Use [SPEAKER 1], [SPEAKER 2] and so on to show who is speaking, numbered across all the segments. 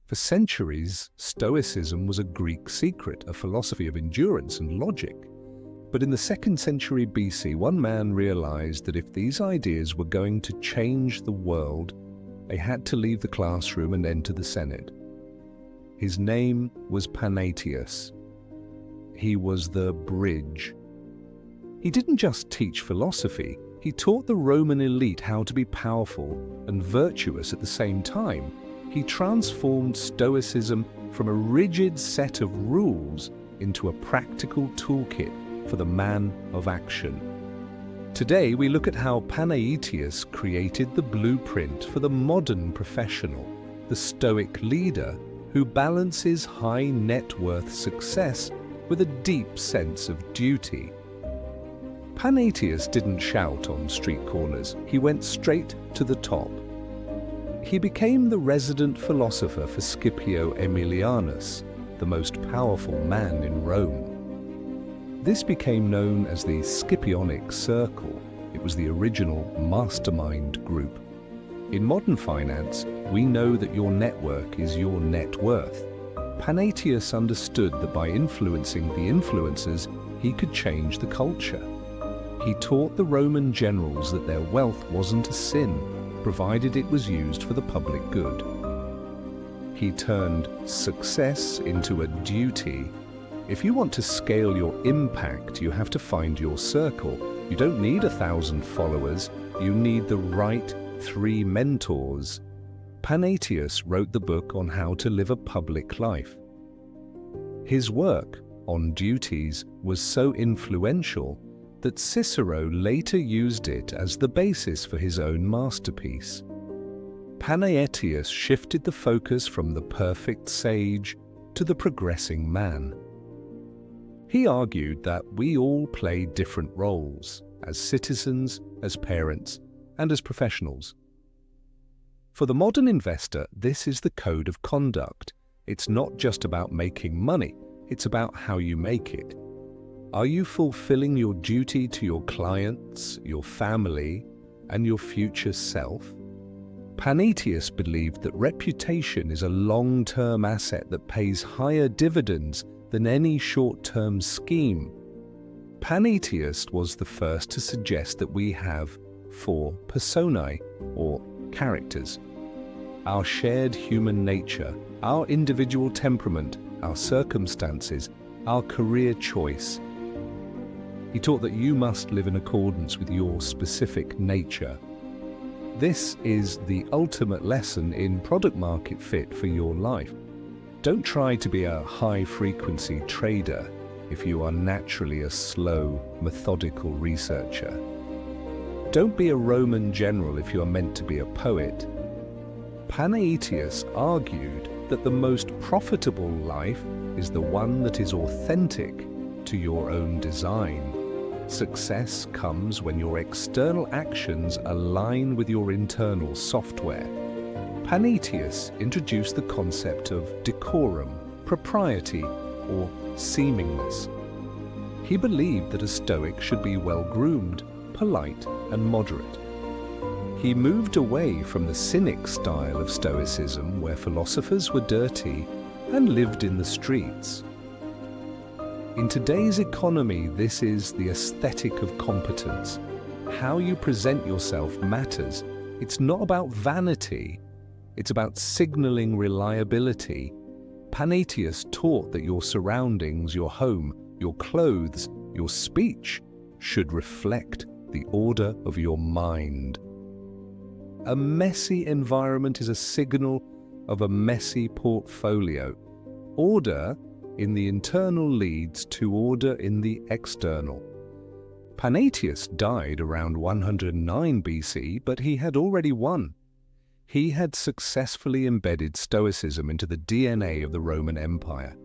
[SPEAKER 1] For centuries, Stoicism was a Greek secret, a philosophy of endurance and logic. But in the 2nd century BC, one man realized that if these ideas were going to change the world, they had to leave the classroom and enter the Senate. His name was Panaetius. He was the bridge. He didn't just teach philosophy, he taught the Roman elite how to be powerful and virtuous at the same time. He transformed Stoicism from a rigid set of rules into a practical toolkit for the man of action. Today, we look at how Panaetius created the blueprint for the modern professional, the Stoic leader who balances high net worth success with a deep sense of duty. Panaetius didn't shout on street corners, he went straight to the top. He became the resident philosopher for Scipio Aemilianus, the most powerful man in Rome. This became known as the Scipionic Circle. It was the original mastermind group. In modern finance, we know that your network is your net worth. Panaetius understood that by influencing the influencers, he could change the culture. He taught the Roman generals that their wealth wasn't a sin, provided it was used for the public good. He turned success into a duty. If you want to scale your impact, you have to find your circle. You don't need 1,000 followers, you need the right 3 mentors. Panaetius wrote the book on how to live a public life. His work on duties was so influential that Cicero later used it as the basis for his own masterpiece. Panaetius shifted the focus from the perfect sage to the progressing man. He argued that we all play different roles, as citizens, as parents, and as professionals. For the modern investor, this is the code of conduct. It's not just about making money, it's about how you make it. Are you fulfilling your duty to your clients, your family, and your future self? Panaetius believed that reputation is a long-term asset that pays higher dividends than any short-term scheme. Panaetius was the first to suggest that we have 4 personae, or characters. Our shared human nature, our individual temperament, our circumstances, our career choice. He taught that you must live in accordance with your specific nature. This is the ultimate lesson in product market fit for your life. Don't try to be a high-frequency trader if you are naturally a slow, methodical researcher. Don't be a Roman general if you are meant to be a poet. Panaetius argued that the most profitable life is the one that is authentic to your own design. Success comes when your external actions align with your internal software. Panaetius introduced the concept of decorum, propriety, or seemingness. He believed that a Stoic should be well-groomed, polite, and moderate. He moved away from the cynic style of Stoicism, where philosophers were dirty and lived in the streets. In today's economy, this is the aesthetic of competence. How you present yourself matters. It's not about vanity, it's about signaling reliability. Panaetius taught that your surroundings, your home, your clothes, your speech should reflect the order of your mind. A messy environment is a signal of a messy portfolio. Order in the internal leads to order in the external. Panaetius died around 109 BC, but he had already won. He had successfully embedded Stoicism into the DNA of the Roman Empire.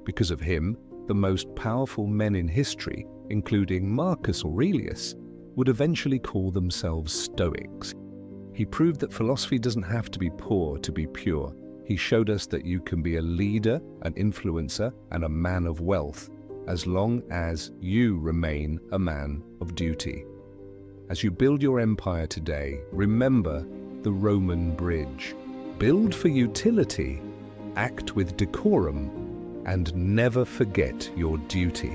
[SPEAKER 1] Because of him, the most powerful men in history, including Marcus Aurelius, would eventually call themselves Stoics. He proved that philosophy doesn't have to be poor to be pure. He showed us that you can be a leader, an influencer, and a man of wealth, as long as you remain a man of duty. As you build your empire today, remember the Roman bridge. Build for utility, act with decorum, and never forget your duty.